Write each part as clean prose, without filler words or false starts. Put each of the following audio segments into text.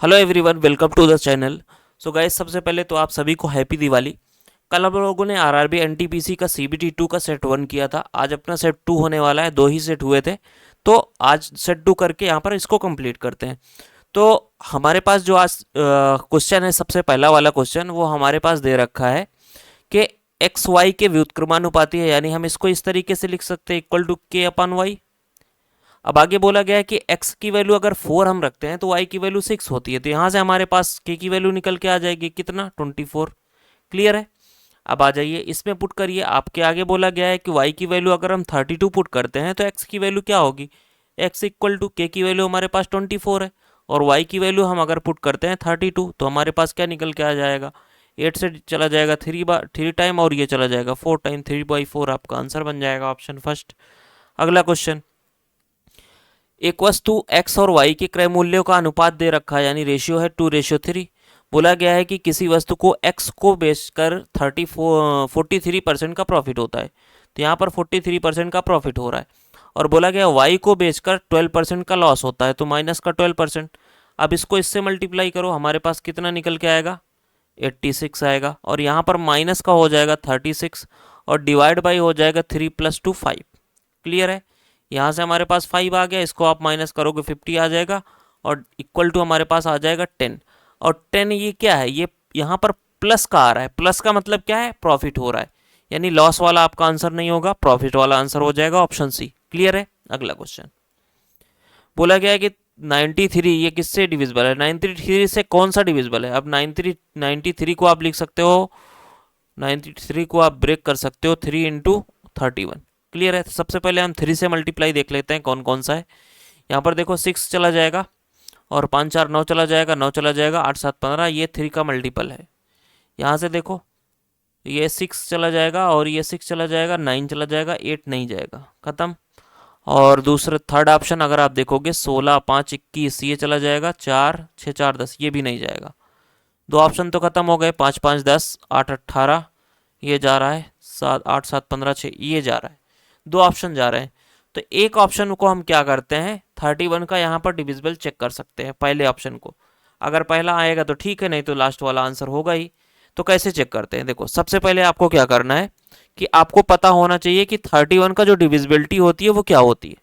Hello everyone, welcome to the channel. So guys, सबसे पहले तो आप सभी को हैप्पी दिवाली। कल हम लोगों ने आरआरबी एनटीपीसी का सीबीटी 2 का सेट 1 किया था। आज अपना सेट 2 होने वाला है। दो ही सेट हुए थे, तो आज सेट 2 करके यहाँ पर इसको कंप्लीट करते हैं। तो हमारे पास जो आज क्वेश्चन है, सबसे पहला वाला क्वेश्चन वो हमारे पास दे रखा है कि एक्स वाई के व्युत्क्रमानुपाती है, यानी हम इसको इस तरीके से लिख सकते हैं, इक्वल टू के अपन वाई। अब आगे बोला गया है कि x की वैल्यू अगर 4 हम रखते हैं तो y की वैल्यू 6 होती है। तो यहाँ से हमारे पास k की वैल्यू निकल के आ जाएगी कितना, 24। क्लियर है। अब आ जाइए इसमें पुट करिए। आपके आगे बोला गया है कि y की वैल्यू अगर हम 32 पुट करते हैं तो x की वैल्यू क्या होगी। x इक्वल टू k की वैल्यू हमारे पास 24 है, और y की वैल्यू हम अगर पुट करते हैं 32, तो हमारे पास क्या निकल के आ जाएगा, 8 से चला जाएगा 3 टाइम, और ये चला जाएगा 4 टाइम, 3/4 आपका आंसर बन जाएगा ऑप्शन फर्स्ट। अगला क्वेश्चन, एक वस्तु x और y के क्रय मूल्यों का अनुपात दे रखा है, यानी रेशियो है 2:3। बोला गया है कि किसी वस्तु को x को बेचकर 43% का प्रॉफिट होता है। तो यहाँ पर 43% का प्रॉफिट हो रहा है, और बोला गया y को बेचकर 12% का लॉस होता है, तो माइनस का 12%। अब इसको इससे मल्टीप्लाई करो, हमारे पास कितना निकल के आएगा, 86 आएगा, और यहाँ पर माइनस का हो जाएगा 36, और डिवाइड बाई हो जाएगा 3 + 2 5। क्लियर है। यहाँ से हमारे पास 5 आ गया, इसको आप माइनस करोगे 50 आ जाएगा, और इक्वल टू हमारे पास आ जाएगा 10। और 10 ये क्या है, ये यहाँ पर प्लस का आ रहा है। प्लस का मतलब क्या है, प्रॉफिट हो रहा है, यानी लॉस वाला आपका आंसर नहीं होगा, प्रॉफिट वाला आंसर हो जाएगा ऑप्शन सी। क्लियर है। अगला क्वेश्चन बोला गया है कि 93 ये किससे डिविजिबल है, 93 से कौन सा डिविजिबल है। अब 93 को आप लिख सकते हो, 93 को आप ब्रेक कर सकते हो 3 × 31। क्लियर है। तो सबसे पहले हम 3 से मल्टीप्लाई देख लेते हैं कौन कौन सा है। यहाँ पर देखो 6 चला जाएगा, और 5 4 9 चला जाएगा, 9 चला जाएगा, 8 7 15, ये 3 का मल्टीपल है। यहाँ से देखो ये 6 चला जाएगा, और ये 6 चला जाएगा, 9 चला जाएगा, 8 नहीं जाएगा, खत्म। और दूसरा थर्ड ऑप्शन अगर आप देखोगे 16 5 21, ये चला जाएगा, 4 6 4 10, ये भी नहीं जाएगा। दो ऑप्शन तो खत्म हो गए, 5 5 10, 8 18, ये जा रहा है, 7 8 7 15 6, ये जा रहा है। दो ऑप्शन जा रहे हैं, तो एक ऑप्शन को हम क्या करते हैं, 31 का यहाँ पर डिविजिबल चेक कर सकते हैं, पहले ऑप्शन को। अगर पहला आएगा तो ठीक है, नहीं तो लास्ट वाला आंसर होगा ही। तो कैसे चेक करते हैं, देखो सबसे पहले आपको क्या करना है कि आपको पता होना चाहिए कि 31 का जो डिविजिबिलिटी होती है वो क्या होती है।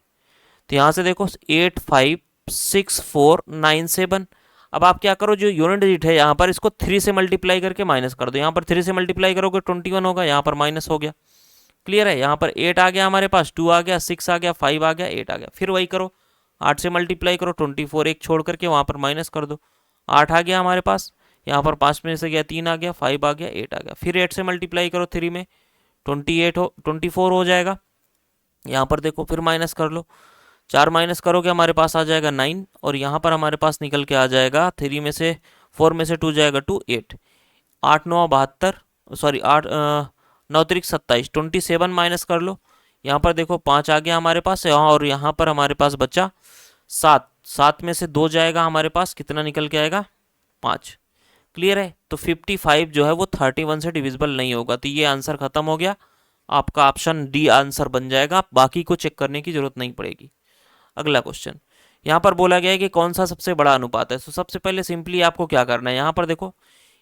तो यहाँ से देखो 8 5 6 4 9 7। अब आप क्या करो, जो यूनिट डिजिट है यहाँ पर, इसको 3 से मल्टीप्लाई करके माइनस कर दो। यहाँ पर 3 से मल्टीप्लाई करोगे 21 होगा, यहाँ पर माइनस हो गया। क्लियर है। यहाँ पर 8 आ गया हमारे पास, 2 आ गया, 6 आ गया, 5 आ गया, 8 आ गया। फिर वही करो, 8 से मल्टीप्लाई करो, 24 एक छोड़ करके वहाँ पर माइनस कर दो, 8 आ गया हमारे पास। यहाँ पर 5 में से गया 3 आ गया, 5 आ गया, 8 आ गया। फिर 8 से मल्टीप्लाई करो 3 में, 24 हो जाएगा। यहाँ पर देखो फिर माइनस कर लो, 4 माइनस करोगे हमारे पास आ जाएगा 9, और यहाँ पर हमारे पास निकल के आ जाएगा 3 में से 4 में से 2 जाएगा 2 8, 8 9 72, सॉरी 8 9 3 27, 27 माइनस कर लो। यहाँ पर देखो 5 आ गया हमारे पास, और यहाँ पर हमारे पास बचा 7, 7 में से 2 जाएगा हमारे पास, कितना निकल के आएगा, 5। क्लियर है। तो 55 जो है वो 31 से डिविजिबल नहीं होगा, तो ये आंसर खत्म हो गया। आपका ऑप्शन डी आंसर बन जाएगा, बाकी को चेक करने की जरूरत नहीं पड़ेगी। अगला क्वेश्चन, यहाँ पर बोला गया है कि कौन सा सबसे बड़ा अनुपात है। तो सबसे पहले सिंपली आपको क्या करना है, यहाँ पर देखो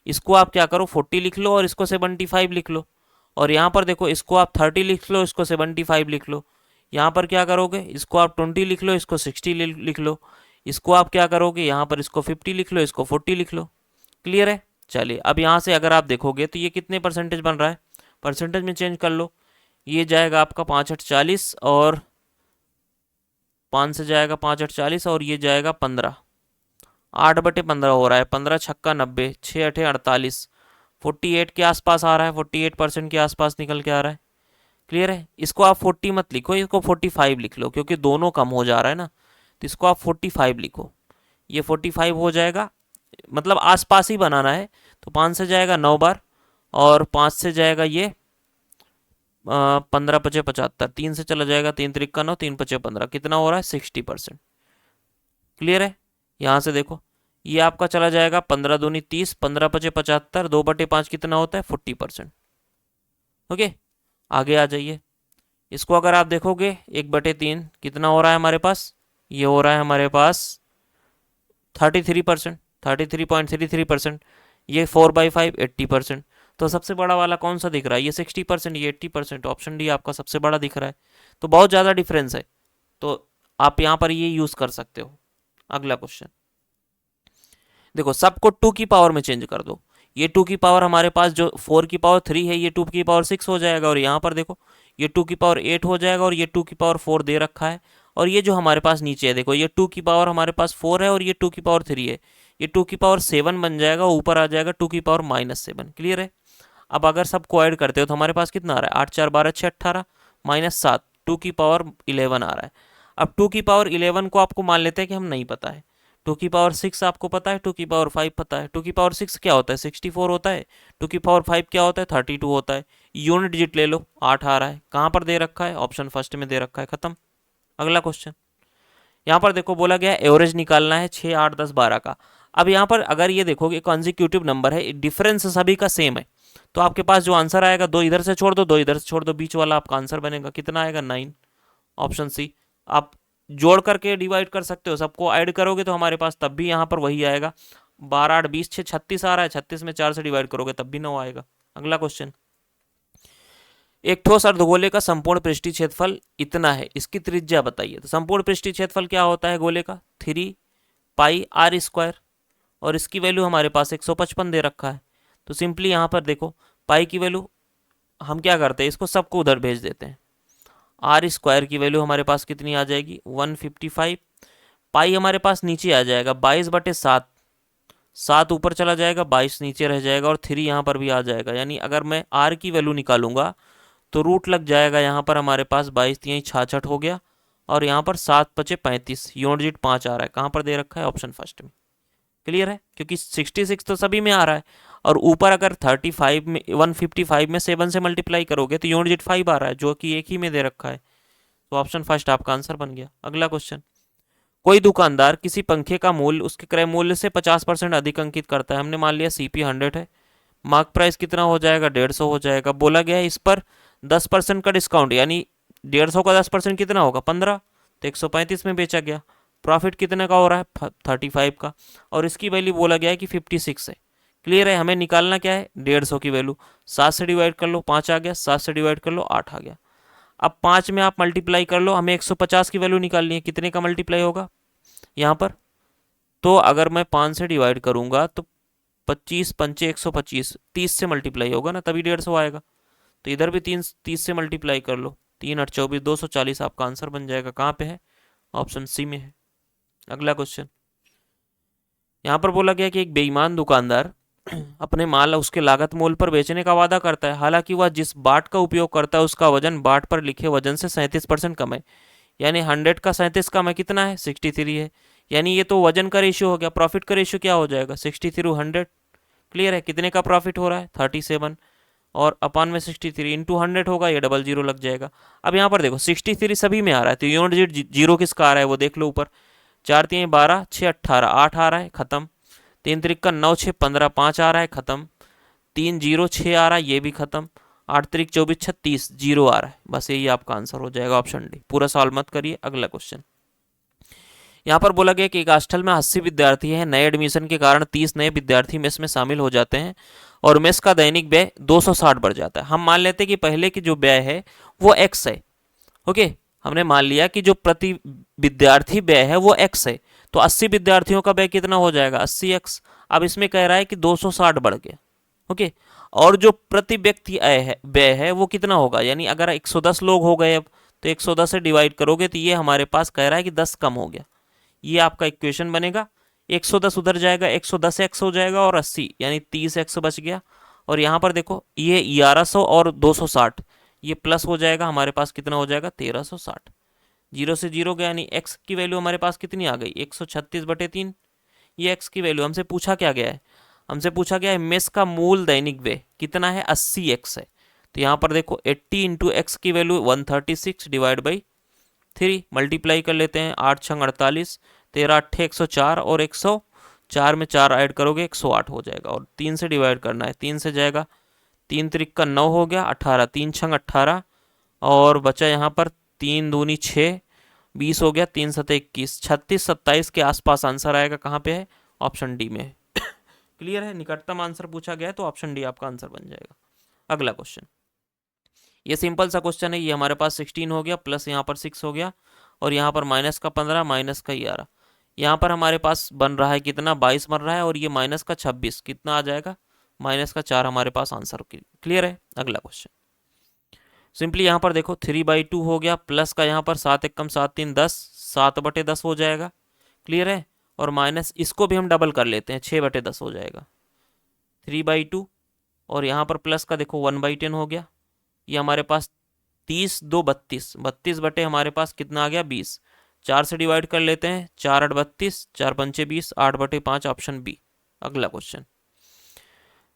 इसको आप क्या करो 40 लिख लो, और इसको 75 लिख लो। और यहाँ पर देखो इसको आप 30 लिख लो, इसको 75 लिख लो। यहाँ पर क्या करोगे, इसको आप 20 लिख लो, इसको 60 लिख लो। इसको आप क्या करोगे, यहाँ पर इसको 50 लिख लो, इसको 40 लिख लो। क्लियर है। चलिए अब यहाँ से अगर आप देखोगे तो ये कितने परसेंटेज बन रहा है, परसेंटेज में चेंज कर लो। ये जाएगा आपका 5 8 40, और 5 से जाएगा 5 8 40, और ये जाएगा 15, 8/15 हो रहा है। 15 छक्का 90, 6 8 48, 48 के आसपास आ रहा है, 48% के आसपास निकल के आ रहा है। क्लियर है। इसको आप 40 मत लिखो, इसको 45 लिख लो, क्योंकि दोनों कम हो जा रहा है ना। तो इसको आप 45 लिखो, ये 45 हो जाएगा, मतलब आसपास ही बनाना है। तो 5 से जाएगा 9 बार, और 5 से जाएगा ये 15 5 75, 3 से चला जाएगा 3 3 का 9, 3 5 15, कितना हो रहा है, 60%। क्लियर है। यहाँ से देखो ये आपका चला जाएगा 15 दूनी 30, 15 5 75, 2/5 कितना होता है, 40%। ओके, आगे आ जाइए। इसको अगर आप देखोगे 1/3 कितना हो रहा है हमारे पास, ये हो रहा है हमारे पास 33%। 33.33%। ये 4/5 80%। तो सबसे बड़ा वाला कौन सा दिख रहा है? ये 60%, ये 80%। ऑप्शन डी आपका सबसे बड़ा दिख रहा है। तो बहुत ज़्यादा डिफरेंस है, तो आप यहाँ पर ये यूज़ कर सकते हो। अगला क्वेश्चन देखो, सबको 2 की पावर में चेंज कर दो। ये 2 की पावर हमारे पास जो 4 की पावर 3 है, ये 2 की पावर 6 हो जाएगा। और यहाँ पर देखो, ये 2 की पावर 8 हो जाएगा, और ये 2 की पावर 4 दे रखा है। और ये जो हमारे पास नीचे है, देखो ये 2 की पावर हमारे पास 4 है, और ये 2 की पावर 3 है। ये 2 की पावर 7 बन जाएगा, ऊपर आ जाएगा 2 की पावर -7। क्लियर है? अब अगर सबको ऐड करते हो तो हमारे पास कितना आ रहा है? 8 4 12 6 18 -7, 2 की पावर 11 आ रहा है। अब 2 की पावर 11 को आपको मान लेते हैं कि हम नहीं पता है। 2 की पावर 6 आपको पता है, 2 की पावर 5 पता है। 2 की पावर 6 क्या होता है? 64 होता है। 2 की पावर 5 क्या होता है? 32 होता है। यूनिट डिजिट ले लो, 8 आ रहा है। कहाँ पर दे रखा है? ऑप्शन फर्स्ट में दे रखा है। खत्म। अगला क्वेश्चन, यहाँ पर देखो बोला गया है एवरेज निकालना है 6 8 10 12 का। अब यहाँ पर अगर ये देखोगे कॉन्जिक्यूटिव नंबर है, डिफरेंस सभी का सेम है, तो आपके पास जो आंसर आएगा, 2 इधर से छोड़ दो, 2 इधर से छोड़ दो, बीच वाला आपका आंसर बनेगा। कितना आएगा? 9। Option C. आप जोड़ करके डिवाइड कर सकते हो, सबको ऐड करोगे तो हमारे पास तब भी यहाँ पर वही आएगा। 12 8 20 6 36 आ रहा है। 36 में 4 से डिवाइड करोगे तब भी 9 आएगा। अगला क्वेश्चन, एक ठोस अर्धगोले का संपूर्ण पृष्ठीय क्षेत्रफल इतना है, इसकी त्रिज्या बताइए। तो संपूर्ण पृष्ठीय क्षेत्रफल क्या होता है गोले का? 3πr²। और इसकी वैल्यू हमारे पास 155 दे रखा है। तो सिंपली यहाँ पर देखो, पाई की वैल्यू हम क्या करते हैं, इसको सबको उधर भेज देते हैं। r² की वैल्यू हमारे पास कितनी आ जाएगी? 155। पाई हमारे पास नीचे आ जाएगा 22/7। 7 ऊपर चला जाएगा, 22 नीचे रह जाएगा, और 3 यहाँ पर भी आ जाएगा। यानी अगर मैं r की वैल्यू निकालूंगा तो रूट लग जाएगा यहाँ पर हमारे पास 22 3 66 हो गया, और यहाँ पर 7 5 35, यूनिट डिजिट 5 आ रहा है। कहाँ पर दे रखा है? ऑप्शन फर्स्ट में। क्लियर है? क्योंकि 66 तो सभी में आ रहा है, और ऊपर अगर 35 में 155 में 7 से मल्टीप्लाई करोगे तो यूनिट डिजिट 5 आ रहा है, जो कि एक ही में दे रखा है। तो ऑप्शन फर्स्ट आपका आंसर बन गया। अगला क्वेश्चन, कोई दुकानदार किसी पंखे का मूल्य उसके क्रय मूल्य से 50% अधिक अंकित करता है। हमने मान लिया CP 100 है। मार्क प्राइस कितना हो जाएगा? 150 हो जाएगा। बोला गया है इस पर 10% का डिस्काउंट, यानी 150 का 10% कितना होगा? 15। तो 135 में बेचा गया। प्रॉफिट कितने का हो रहा है? 35 का। और इसकी वैल्यू बोला गया है कि 56 है। क्लियर है? हमें निकालना क्या है? 150 की वैल्यू। 7 से डिवाइड कर लो, 5 आ गया। 7 से डिवाइड कर लो, 8 आ गया। अब 5 में आप मल्टीप्लाई कर लो, हमें 150 की वैल्यू निकालनी है। कितने का मल्टीप्लाई होगा यहाँ पर? तो अगर मैं 5 से डिवाइड करूंगा तो 25 पंचे 125, 30 से मल्टीप्लाई होगा ना, तभी 150 आएगा। तो इधर भी 30 से मल्टीप्लाई कर लो, 3 8 24 240 आपका आंसर बन जाएगा। कहाँ पे है? ऑप्शन सी में है। अगला क्वेश्चन, यहाँ पर बोला गया कि एक बेईमान दुकानदार अपने माल उसके लागत मूल्य पर बेचने का वादा करता है, हालांकि वह जिस बाट का उपयोग करता है उसका वजन बाट पर लिखे वजन से 37% कम है। यानी 100 का 37 कम है, कितना है? 63 है। यानी ये तो वजन का रेशियो हो गया। प्रॉफिट का रेशियो क्या हो जाएगा? 63/100। क्लियर है? कितने का प्रॉफिट हो रहा है? 37, और अपान में 63 इंटू 100 होगा, ये डबल जीरो लग जाएगा। अब यहाँ पर देखो 63 सभी में आ रहा है, तो यूनिट डिजिट जीरो किसका आ रहा है वो देख लो ऊपर। 4 3 12 6 18, 8 आ रहा है, खत्म। 3 3 9 6 15, 5 आ रहा है, खत्म। 3 0 6 आ रहा है, ये भी खत्म। 8 3 24 36, 0 आ रहा है। बस यही आपका आंसर हो जाएगा, ऑप्शन डी। पूरा सॉल्व मत करिए। अगला क्वेश्चन, यहाँ पर बोला गया कि एक हॉस्टल में 80 विद्यार्थी हैं। नए एडमिशन के कारण 30 नए विद्यार्थी मेस में शामिल हो जाते हैं, और मेस का दैनिक व्यय 260 बढ़ जाता है। हम मान लेते हैं कि पहले की जो व्यय है वो x है। ओके, हमने मान लिया कि जो प्रति विद्यार्थी व्यय है वो x है। तो 80 विद्यार्थियों का व्यय कितना हो जाएगा? 80x। अब इसमें कह रहा है कि 260 बढ़ गया। ओके, और जो प्रति व्यक्ति व्यय है वो कितना होगा? यानी अगर 110 लोग हो गए अब, तो 110 से डिवाइड करोगे तो ये हमारे पास कह रहा है कि 10 कम हो गया। ये आपका इक्वेशन बनेगा। 110 उधर जाएगा, 110x हो जाएगा, और 80 यानी 30x बच गया। और यहाँ पर देखो ये 1100 और 260 ये प्लस हो जाएगा, हमारे पास कितना हो जाएगा? 1360। 0 से 0 गया, यानी x की वैल्यू हमारे पास कितनी आ गई? 136/3। ये x की वैल्यू हमसे पूछा क्या गया है? हमसे पूछा गया है मेस का मूल दैनिक व्यय कितना है? 80x है। तो यहाँ पर देखो 80 इंटू एक्स की वैल्यू 136 डिवाइड बाई 3, मल्टीप्लाई कर लेते हैं। 8 6 48, 13 8 104, और 104 में 4 ऐड करोगे 108 हो जाएगा। और 3 से डिवाइड करना है, 3 से जाएगा, 3 3 9 हो गया, 18 3 6 18, और बचा यहाँ पर 3 दूनी 6, 20 हो गया, 3 7 21, 36 27 के आसपास आंसर आएगा। कहाँ पे है? ऑप्शन डी में है। क्लियर है, निकटतम आंसर पूछा गया है तो ऑप्शन डी आपका आंसर बन जाएगा। अगला क्वेश्चन, ये सिंपल सा क्वेश्चन है। ये हमारे पास 16 हो गया, प्लस यहाँ पर 6 हो गया, और यहाँ पर माइनस का 15, माइनस का 11। यहाँ पर हमारे पास बन रहा है कितना, 22 बन रहा है, और ये माइनस का 26 कितना आ जाएगा, माइनस का 4 हमारे पास आंसर। क्लियर है। अगला क्वेश्चन, सिंपली यहाँ पर देखो 3/2 हो गया, प्लस का यहाँ पर 7 एकम 7 3 10, 7/10 हो जाएगा। क्लियर है। और माइनस इसको भी हम डबल कर लेते हैं, 6/10 हो जाएगा 3/2, और यहाँ पर प्लस का देखो 1/10 हो गया। ये हमारे पास 30 2 32, 32 बटे हमारे पास कितना आ गया 20। 4 से डिवाइड कर लेते हैं, 4 8 32, 4 पंचे 20, 8/5 ऑप्शन बी। अगला क्वेश्चन,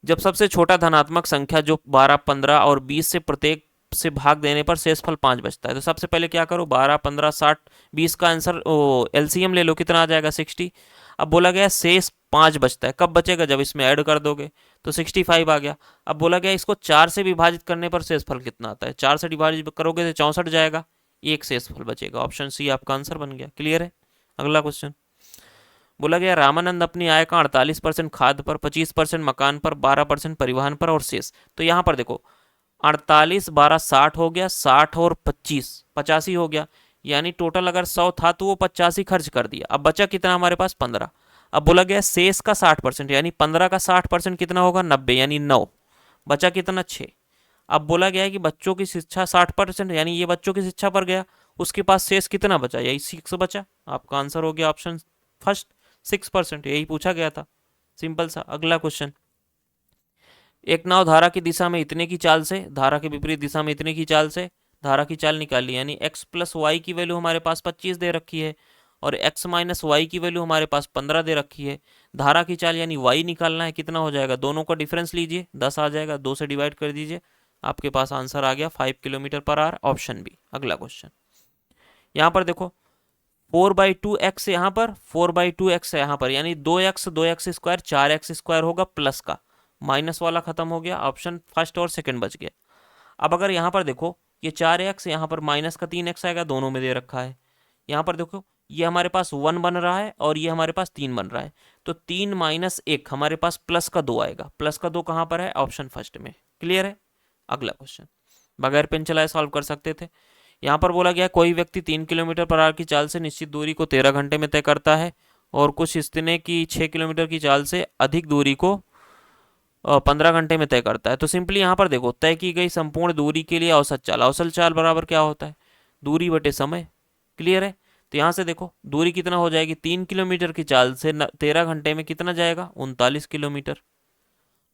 जब सबसे छोटा धनात्मक संख्या जो 12 15 और 20 से प्रत्येक से भाग देने पर शेषफल 5 बचता है, तो सबसे पहले क्या करो, 12 15 60 20 का आंसर एलसीएम ले लो, कितना आ जाएगा 60। अब बोला गया शेष 5 बचता है, कब बचेगा, जब इसमें ऐड कर दोगे तो 65 आ गया। अब बोला गया इसको 4 से विभाजित करने पर शेषफल कितना आता है, 4 से डिवाइड करोगे तो 64 जाएगा, एक शेषफल बचेगा। ऑप्शन सी आपका आंसर बन गया। क्लियर है। अगला क्वेश्चन, बोला गया रामानंद अपनी आय का 48% खाद्य पर, 25% मकान पर, 12% परिवहन पर और शेष। तो यहाँ पर देखो 48 12 60 हो गया, 60 और 25 85 हो गया, यानी टोटल अगर 100 था तो वो 85 खर्च कर दिया। अब बचा कितना हमारे पास 15। अब बोला गया शेष का 60%, यानी 15 का 60% कितना होगा 90, यानी 9। बचा कितना 6। अब बोला गया है कि बच्चों की शिक्षा 60%, यानी ये बच्चों की शिक्षा पर गया, उसके पास शेष कितना बचा, यही 6 बचा। आपका आंसर हो गया ऑप्शन फर्स्ट 6%, यही पूछा गया था, सिंपल सा। अगला क्वेश्चन, एक नाव धारा की दिशा में इतने की चाल से, धारा के विपरीत दिशा में इतने की चाल से धारा की चाल निकाली, यानी x प्लस वाई की वैल्यू हमारे पास 25 दे रखी है और x माइनस वाई की वैल्यू हमारे पास 15 दे रखी है। धारा की चाल यानी y निकालना है, कितना हो जाएगा, दोनों का डिफरेंस लीजिए, 10 आ जाएगा, 2 से डिवाइड कर दीजिए, आपके पास आंसर आ गया 5 kilometre per hour, option B. अगला क्वेश्चन, यहाँ पर देखो 4/2x यहाँ पर, 4/2x यहाँ पर, यानी 2x 2x square 4x square होगा, प्लस का माइनस वाला खत्म हो गया, ऑप्शन फर्स्ट और सेकंड बच गया। अब अगर यहाँ पर देखो ये 4x, यहाँ पर माइनस का 3x आएगा, दोनों में दे रखा है। यहाँ पर देखो ये हमारे पास 1 बन रहा है और ये हमारे पास 3 बन रहा है, तो 3 माइनस 1 हमारे पास प्लस का 2 आएगा, प्लस का 2 कहाँ पर है, ऑप्शन फर्स्ट में। क्लियर है। अगला क्वेश्चन, बगैर पेन चलाए सॉल्व कर सकते थे। यहाँ पर बोला गया कोई व्यक्ति 3 किलोमीटर पर आवर की चाल से निश्चित दूरी को 13 घंटे में तय करता है और कुछ इतने की 6 किलोमीटर की चाल से अधिक दूरी को 15 घंटे में तय करता है। तो सिंपली यहाँ पर देखो तय की गई संपूर्ण दूरी के लिए औसत चाल, औसत चाल बराबर क्या होता है, दूरी बटे समय। क्लियर है। तो यहाँ से देखो दूरी कितना हो जाएगी, 3 किलोमीटर की चाल से 13 घंटे में कितना जाएगा, 39 किलोमीटर।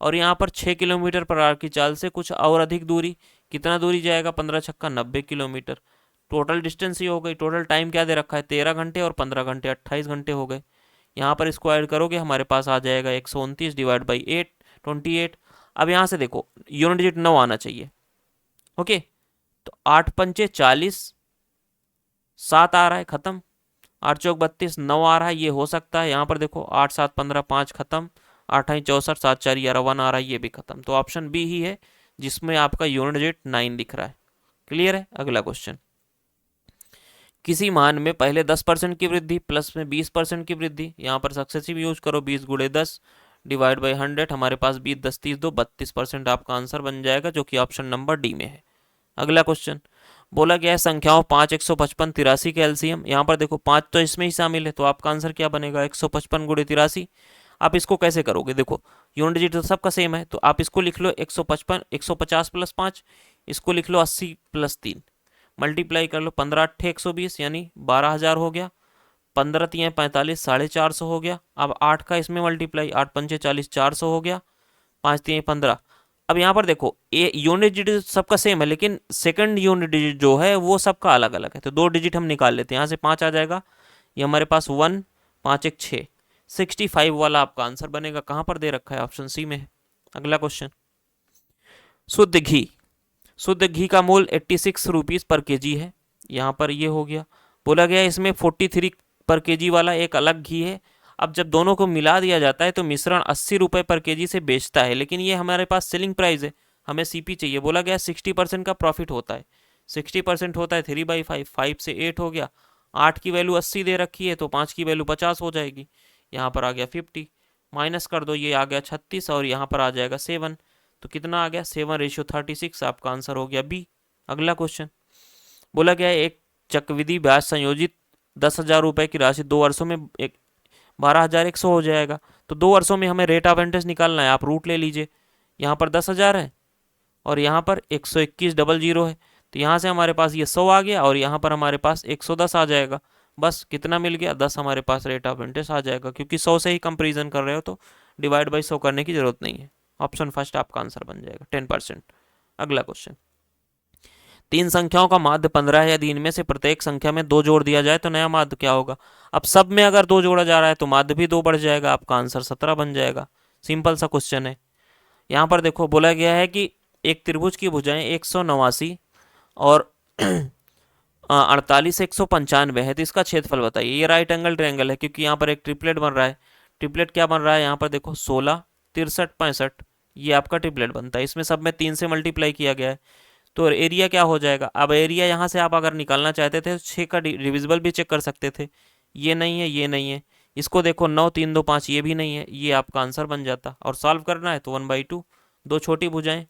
और यहाँ पर 6 किलोमीटर पर आवर की चाल से कुछ और अधिक दूरी, कितना दूरी जाएगा, 15 छक्का 90 किलोमीटर। टोटल डिस्टेंस ही हो गई, टोटल टाइम क्या दे रखा है, 13 घंटे और 15 घंटे 28 घंटे हो गए। यहाँ पर इसको ऐड करोगे हमारे पास आ जाएगा 129 डिवाइड बाई 8 28। अब यहाँ से देखो यूनिट डिजिट 9 आना चाहिए। ओके, तो 8 पंचे 40, 7 आ रहा है खत्म, 8 चौक 32, 9 आ रहा है, ये हो सकता है। यहाँ पर देखो 8 7 15, 5 खत्म, 8 8 64, 7 4 11, 1 आ रहा है, ये भी खत्म। तो ऑप्शन बी ही है जिसमें आपका यूनिट डिजिट 9 दिख रहा है। क्लियर है। अगला क्वेश्चन, किसी मान में पहले 10% की वृद्धि प्लस में 20% की वृद्धि, यहाँ पर सक्सेसिव यूज करो, 20 गुणे 10 डिवाइड बाई 100, हमारे पास 20 10 30 2 32% आपका आंसर बन जाएगा, जो कि ऑप्शन नंबर डी में है। अगला क्वेश्चन, बोला गया है संख्याओं 5 155 83 के एलसीएम। यहाँ पर देखो 5 तो इसमें ही शामिल है, तो आपका आंसर क्या बनेगा, 155 गुणे 83। आप इसको कैसे करोगे, देखो यूनिट डिजिट तो सबका सेम है, तो आप इसको लिख लो 155 150 प्लस 5, इसको लिख लो 80 प्लस 3, मल्टीप्लाई कर लो, 15 8 120 यानी 12,000 हो गया, 15 3 45 450 हो गया। अब 8 का इसमें मल्टीप्लाई, 8 पंचे 40 400 हो गया, 5 3 15। अब यहाँ पर देखो ये यूनिट डिजिट सबका सेम है, लेकिन सेकंड यूनिट डिजिट जो है वो सबका अलग अलग है, तो 2 डिजिट हम निकाल लेते हैं। यहाँ से 5 आ जाएगा, ये हमारे पास 1 5 1 6, 65 वाला आपका आंसर बनेगा। कहाँ पर दे रखा है, ऑप्शन सी में है। अगला क्वेश्चन, शुद्ध घी, शुद्ध घी का मूल 86 रुपीज़ पर केजी है, यहाँ पर ये हो गया। बोला गया इसमें 43 पर केजी वाला एक अलग घी है। अब जब दोनों को मिला दिया जाता है तो मिश्रण 80 रुपये पर केजी से बेचता है, लेकिन ये हमारे पास सेलिंग प्राइस है, हमें सीपी चाहिए। बोला गया 60% का प्रॉफिट होता है, 60% होता है 3/5, 5 से 8 हो गया, 8 की वैल्यू 80 दे रखी है तो 5 की वैल्यू 50 हो जाएगी, यहाँ पर आ गया 50, माइनस कर दो, ये आ गया 36 और यहाँ पर आ जाएगा 7। तो कितना आ गया 7:36। आपका आंसर हो गया बी। अगला क्वेश्चन बोला गया है एक चक्रवृद्धि ब्याज संयोजित 10,000 रुपये की राशि 2 वर्षों में 12,100 हो जाएगा। तो 2 वर्षों में हमें रेट ऑफ इंटरेस्ट निकालना है, आप रूट ले लीजिए। यहाँ पर 10,000 है और यहाँ पर 121,000 है, तो यहाँ से हमारे पास ये 100 आ गया और यहाँ पर हमारे पास 110 आ जाएगा। बस कितना मिल गया 10 हमारे पास रेट ऑफ इंटरेस्ट आ जाएगा, क्योंकि 100 से ही कंपेरिजन कर रहे हो तो डिवाइड बाई 100 करने की जरूरत नहीं है। ऑप्शन फर्स्ट आपका आंसर बन जाएगा 10%। अगला क्वेश्चन, तीन संख्याओं का माध्य 15 है यदि इनमें से प्रत्येक संख्या में 2 जोड़ दिया जाए तो नया माध्य क्या होगा। अब सब में अगर 2 जोड़ा जा रहा है तो माध्य भी 2 बढ़ जाएगा, आपका आंसर 17 बन जाएगा। सिंपल सा क्वेश्चन है। यहाँ पर देखो बोला गया है कि एक त्रिभुज की भुजाएं 189 और 48,195 है, तो इसका क्षेत्रफल बताइए। ये राइट एंगल ट्रायंगल है, क्योंकि यहाँ पर एक ट्रिपलेट बन रहा है। ट्रिपलेट क्या बन रहा है यहाँ पर देखो 16, 63, 65, ये आपका ट्रिपलेट बनता है। इसमें सब में 3 से मल्टीप्लाई किया गया है, तो एरिया क्या हो जाएगा। अब एरिया यहाँ से आप अगर निकालना चाहते थे तो 6 का डिविजिबल भी चेक कर सकते थे। ये नहीं है, ये नहीं है। इसको देखो 9, 3, 2, 5, ये भी नहीं है, ये आपका आंसर बन जाता। और सॉल्व करना है तो 1/2। दो छोटी भुजाएं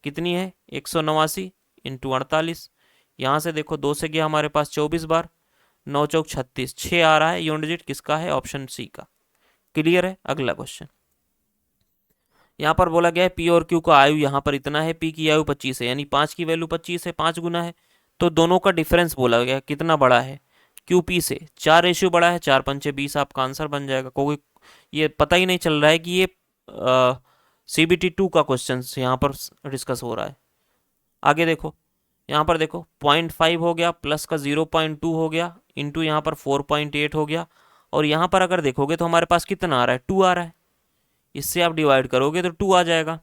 कितनी है 189 इंटू 48। यहाँ से देखो 2 से गया हमारे पास 24 बार, 9 चौक 36, 6 आ रहा है। यूनिट डिजिट किसका है, ऑप्शन सी का। क्लियर है। अगला क्वेश्चन, यहाँ पर बोला गया है पी और क्यू का आयु यहाँ पर इतना है, पी की आयु 25 है, यानी 5 की वैल्यू 25 है, 5 गुना है। तो दोनों का डिफरेंस बोला गया कितना बड़ा है, क्यू पी से 4 रेशियो बड़ा है, 4 पंचे 20 आपका आंसर बन जाएगा। कोई ये पता ही नहीं चल रहा है कि ये CBT 2 का क्वेश्चन यहाँ पर डिस्कस हो रहा है। आगे देखो, यहाँ पर देखो 0.5 हो गया, प्लस का 0.2 हो गया, इंटू यहाँ पर 4.8 हो गया, और यहाँ पर अगर देखोगे तो हमारे पास कितना आ रहा है 2 आ रहा है। इससे आप डिवाइड करोगे तो 2 आ जाएगा।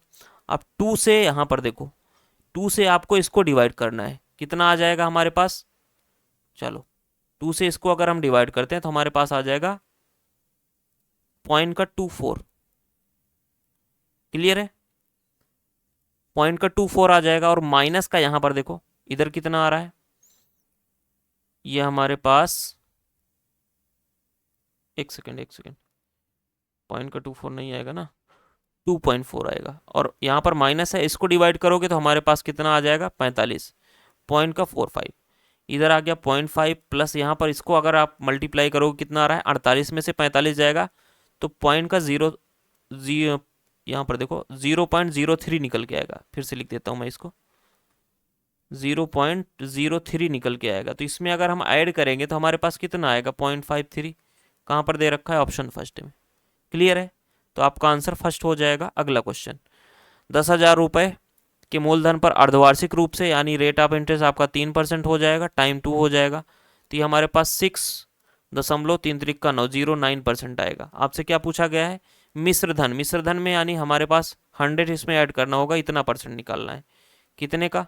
अब 2 से यहाँ पर देखो 2 से आपको इसको डिवाइड करना है, कितना आ जाएगा हमारे पास। चलो 2 से इसको अगर हम डिवाइड करते हैं तो हमारे पास आ जाएगा 0.24। क्लियर है, 0.24 आ जाएगा। और माइनस का यहाँ पर देखो इधर कितना आ रहा है, ये हमारे पास एक सेकेंड 0.24 नहीं आएगा ना, 2.4 आएगा। और यहाँ पर माइनस है, इसको डिवाइड करोगे तो हमारे पास कितना आ जाएगा 45, 0.45। इधर आ गया 0.5, प्लस यहाँ पर इसको अगर आप मल्टीप्लाई करोगे कितना आ रहा है 48 में से 45 जाएगा तो पॉइंट का 0 यहाँ पर देखो 0.03 निकल के आएगा। फिर से लिख देता हूँ मैं इसको, 0.03 निकल के आएगा। तो इसमें अगर हम ऐड करेंगे तो हमारे पास कितना आएगा 0.53। कहाँ पर दे रखा है, ऑप्शन फर्स्ट में। क्लियर है, तो आपका आंसर फर्स्ट हो जाएगा। अगला क्वेश्चन, 10,000 रुपये के मूलधन पर अर्धवार्षिक रूप से यानी रेट ऑफ इंटरेस्ट आपका 3% हो जाएगा, टाइम 2 हो जाएगा। तो ये हमारे पास 6.339 आएगा। आपसे क्या पूछा गया है, मिश्र धन। मिश्र धन में यानी हमारे पास 100 इसमें ऐड करना होगा, इतना परसेंट निकालना है। कितने का,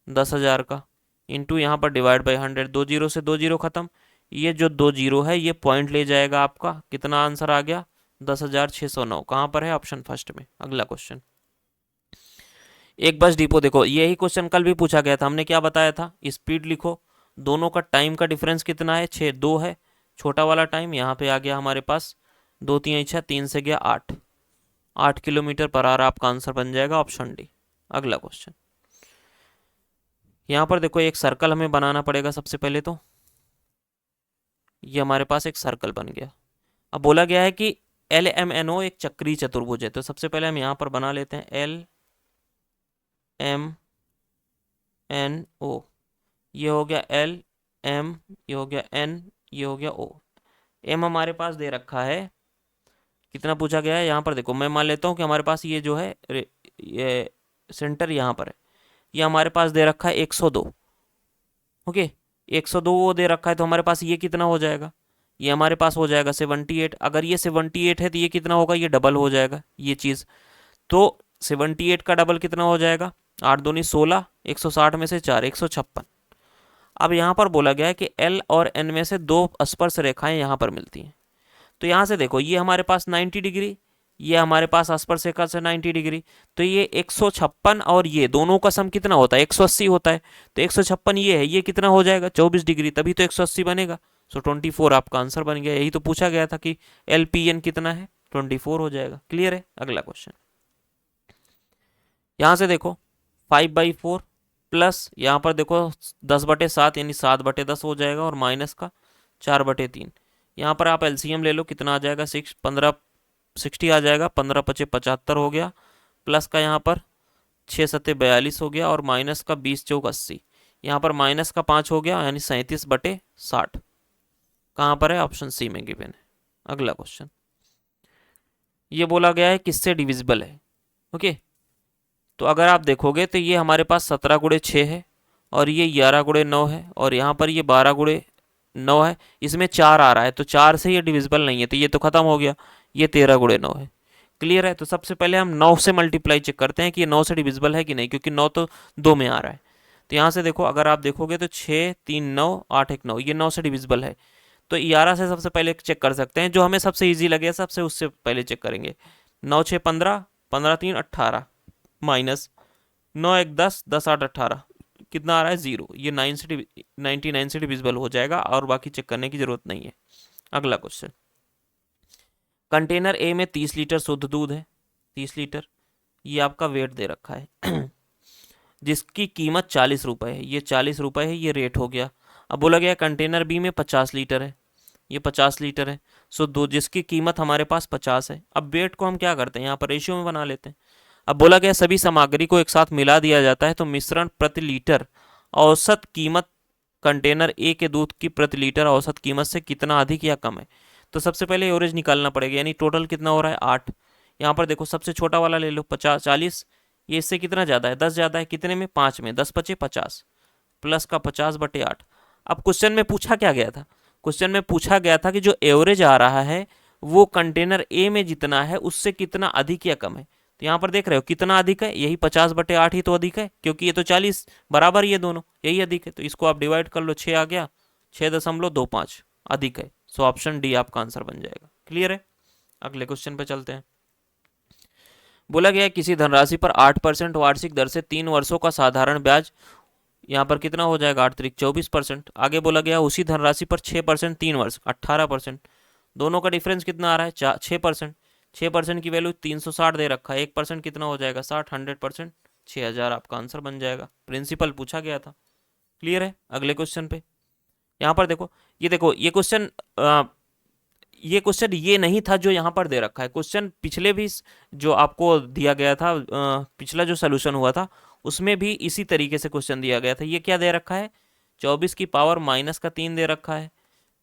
10,000 का, इंटू यहाँ पर डिवाइड बाई 100। 2 जीरो से 2 जीरो खत्म, ये जो 2 जीरो है ये पॉइंट ले जाएगा आपका। कितना आंसर आ गया 10,609। कहाँ पर है, ऑप्शन फर्स्ट में। अगला क्वेश्चन, एक बस डिपो। देखो यही क्वेश्चन कल भी पूछा गया था, हमने क्या बताया था, स्पीड लिखो, दोनों का टाइम का डिफरेंस कितना है 6, 2 है छोटा वाला टाइम। यहाँ पे आ गया हमारे पास 2 3 6, 3 से गया 8 किलोमीटर पर आवर। आपका आंसर बन जाएगा ऑप्शन डी। अगला क्वेश्चन, यहाँ पर देखो एक सर्कल हमें बनाना पड़ेगा सबसे पहले। तो ये हमारे पास एक सर्कल बन गया। अब बोला गया है कि LMNO एक चक्रीय चतुर्भुज है। तो सबसे पहले हम यहाँ पर बना लेते हैं LMNO। ये हो गया LM, ये हो गया N, ये हो गया O। M हमारे पास दे रखा है, कितना पूछा गया है यहाँ पर देखो, मैं मान लेता हूँ कि हमारे पास ये जो है ये सेंटर यहाँ पर है, ये हमारे पास दे रखा है 102। ओके, 102 वो दे रखा है, तो हमारे पास ये कितना हो जाएगा, ये हमारे पास हो जाएगा 78। अगर ये 78 है तो ये कितना होगा, ये डबल हो जाएगा ये चीज़। तो 78 का डबल कितना हो जाएगा, 8 दूनी 16, 160 में से 4, 156। अब यहाँ पर बोला गया है कि L और N में से 2 स्पर्श रेखाएं यहाँ पर मिलती हैं। तो यहाँ से देखो ये हमारे पास 90 डिग्री, ये हमारे पास स्पर्श रेखा से 90 डिग्री, तो ये 156 और ये दोनों का सम कितना होता है 180 होता है। तो 156 ये है, ये कितना हो जाएगा 24 डिग्री, तभी तो 180 बनेगा। सो 24 आपका आंसर बन गया। यही तो पूछा गया था कि LPN कितना है, 24 हो जाएगा। क्लियर है। अगला क्वेश्चन, यहाँ से देखो 5/4 प्लस यहाँ पर देखो 10/7 यानी 7/10 हो जाएगा, और माइनस का 4/3। यहाँ पर आप LCM ले लो, कितना आ जाएगा 60 आ जाएगा, 15×5 = 75 हो गया, प्लस का यहाँ पर 6×7 = 42 हो गया, और माइनस का 20×4 = 80। यहाँ पर माइनस का 5 हो गया, यानी 37/60। कहाँ पर है, ऑप्शन सी में गिवन है। अगला क्वेश्चन, ये बोला गया है किससे डिविजिबल है। ओके, तो अगर आप देखोगे तो ये हमारे पास 17×6 है, और ये 11×9 है, और यहाँ पर ये 12×9 है। इसमें 4 आ रहा है, तो 4 से ये डिविजिबल नहीं है, तो ये तो खत्म हो गया। ये 13×9 है। क्लियर है। तो सबसे पहले हम 9 से मल्टीप्लाई चेक करते हैं कि ये 9 से डिविजिबल है कि नहीं, क्योंकि 9 तो 2 में आ रहा है। तो यहाँ से देखो, अगर आप देखोगे तो 6 3 9 8 1 9, ये 9 से डिविजिबल है। तो 11 से सबसे पहले चेक कर सकते हैं, जो हमें सबसे ईजी लगे सबसे, उससे पहले चेक करेंगे। 9 6 15, 15 3 18, माइनस 9 1 10, 10 8 18, कितना आ रहा है 0। ये 99 से डिविजिबल हो जाएगा, और बाकी चेक करने की जरूरत नहीं है। अगला क्वेश्चन, कंटेनर ए में 30 लीटर शुद्ध दूध है, 30 लीटर, ये आपका वेट दे रखा है जिसकी कीमत 40 रुपये है। ये 40 रुपये है, ये रेट हो गया। अब बोला गया कंटेनर बी में 50 लीटर है, ये 50 लीटर है। सो दो, जिसकी कीमत हमारे पास 50 है। अब वेट को हम क्या करते हैं, यहाँ पर रेशियो में बना लेते हैं। अब बोला गया सभी सामग्री को एक साथ मिला दिया जाता है तो मिश्रण प्रति लीटर औसत कीमत कंटेनर ए के दूध की प्रति लीटर औसत कीमत से कितना अधिक या कम है। तो सबसे पहले एवरेज निकालना पड़ेगा, यानी टोटल कितना हो रहा है 8। यहाँ पर देखो सबसे छोटा वाला ले लो 40, ये इससे कितना ज़्यादा है, 10 ज़्यादा है। कितने में, 5 में, 10 × 5 = 50, प्लस का 50/8। अब क्वेश्चन में पूछा क्या गया था, क्वेश्चन में पूछा गया था कि जो एवरेज आ रहा है वो कंटेनर ए में जितना है उससे कितना अधिक या कम है। तो यहाँ पर देख रहे हो कितना अधिक है, यही 50/8 ही तो अधिक है, क्योंकि ये तो 40 बराबर, ये दोनों यही अधिक है। तो इसको आप डिवाइड कर लो, 6 आ गया, 6.25 अधिक है। सो ऑप्शन डी आपका आंसर बन जाएगा। क्लियर है। अगले क्वेश्चन पे चलते हैं। बोला गया है किसी धनराशि पर 8% वार्षिक दर से 3 वर्षों का साधारण ब्याज, यहाँ पर कितना हो जाएगा 8 × 24%। आगे बोला गया उसी धनराशि पर 6% 3 वर्ष 18%। दोनों का डिफरेंस कितना आ रहा है 6%। 6% की वैल्यू 360 दे रखा है, 1% कितना हो जाएगा 60, 100% 6000 आपका आंसर बन जाएगा। प्रिंसिपल पूछा गया था। क्लियर है। अगले क्वेश्चन पे यहाँ पर देखो, ये क्वेश्चन ये नहीं था जो यहाँ पर दे रखा है। क्वेश्चन पिछले भी जो आपको दिया गया था, पिछला जो सोल्यूशन हुआ था उसमें भी इसी तरीके से क्वेश्चन दिया गया था। ये क्या दे रखा है, 24 की पावर -3 दे रखा है,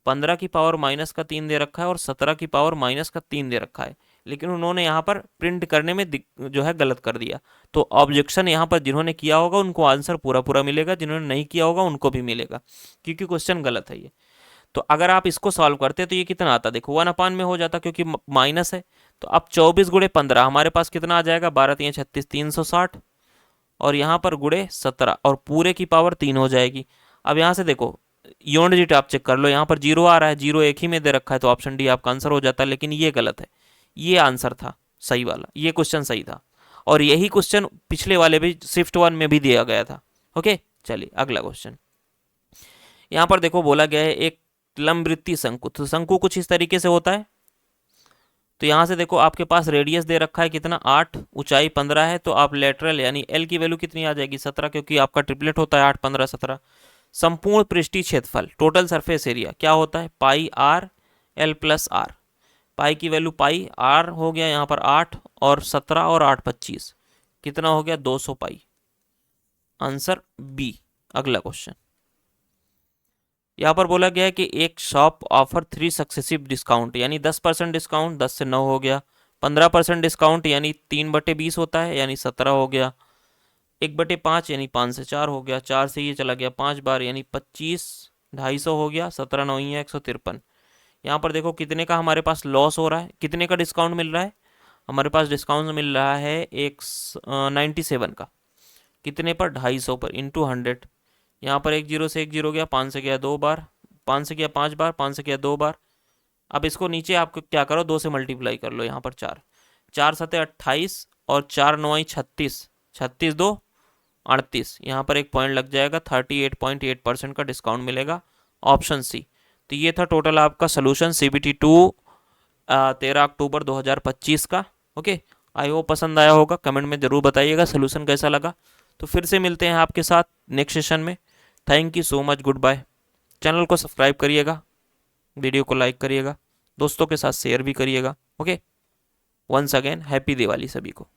15 की पावर -3 दे रखा है, और 17 की पावर -3 दे रखा है। लेकिन उन्होंने यहाँ पर प्रिंट करने में जो है गलत कर दिया। तो ऑब्जेक्शन यहाँ पर जिन्होंने किया होगा उनको आंसर पूरा पूरा मिलेगा, जिन्होंने नहीं किया होगा उनको भी मिलेगा, क्योंकि क्वेश्चन गलत है ये। तो अगर आप इसको सॉल्व करते तो ये कितना आता, देखो 1/, में हो जाता क्योंकि माइनस है। तो अब 24 × 15 हमारे पास कितना आ जाएगा, 12 × 3 = 36, 360, और यहाँ पर गुड़े 17, और पूरे की पावर 3 हो जाएगी। अब यहाँ से देखो यूनिट डिजिट आप चेक कर लो, यहाँ पर 0 आ रहा है, 0 एक ही में दे रखा है, तो ऑप्शन डी आपका आंसर हो जाता है। लेकिन ये गलत है, ये आंसर था सही वाला, ये क्वेश्चन सही था, और यही क्वेश्चन पिछले वाले भी शिफ्ट 1 में भी दिया गया था। ओके, चलिए अगला क्वेश्चन। यहाँ पर देखो बोला गया है एक लंबवृत्तीय शंकु, तो शंकु कुछ इस तरीके से होता है। तो यहाँ से देखो आपके पास रेडियस दे रखा है कितना 8, ऊंचाई 15 है, तो आप लेटरल यानी एल की वैल्यू कितनी आ जाएगी 17, क्योंकि आपका ट्रिपलेट होता है 8 15 17। संपूर्ण पृष्ठीय क्षेत्रफल टोटल सरफेस एरिया क्या होता है, πr/l+r। पाई की वैल्यू पाई, आर हो गया यहाँ पर 8 और 17 और 8 25, कितना हो गया 200 पाई। Answer B. अगला क्वेश्चन, यहाँ पर बोला गया है कि एक शॉप ऑफर 3 सक्सेसिव डिस्काउंट, यानी 10% डिस्काउंट, 10 से 9 हो गया। 15% डिस्काउंट यानी 3/20 होता है, यानी 17 हो गया। 1/5 यानी 5 से 4 हो गया। 4 से ये चला गया 5 बार, यानी 25, 250 हो गया। 17 9 है 153। यहाँ पर देखो कितने का हमारे पास लॉस हो रहा है, कितने का डिस्काउंट मिल रहा है, हमारे पास डिस्काउंट मिल रहा है 97 का, कितने पर 250 पर, इंटू 100। यहाँ पर 1 0 से 1 0 गया, 5 से गया 2 बार, 5 से गया 5 बार, 5 से गया 2 बार। अब इसको नीचे आप क्या करो, 2 से मल्टीप्लाई कर लो। यहाँ पर 4 4 7 28 और 4 9 36, 36 2 38। यहाँ पर एक पॉइंट लग जाएगा, 38.8% का डिस्काउंट मिलेगा। Option C. तो ये था टोटल आपका सोल्यूशन CBT 2 13 अक्टूबर 2025 का। ओके, आई होप पसंद आया होगा, कमेंट में ज़रूर बताइएगा सोल्यूशन कैसा लगा। तो फिर से मिलते हैं आपके साथ नेक्स्ट सेशन में। Thank you so much, good bye. Channel को सब्सक्राइब करिएगा, वीडियो को लाइक करिएगा, दोस्तों के साथ शेयर भी करिएगा। Okay, once again happy Diwali सभी को।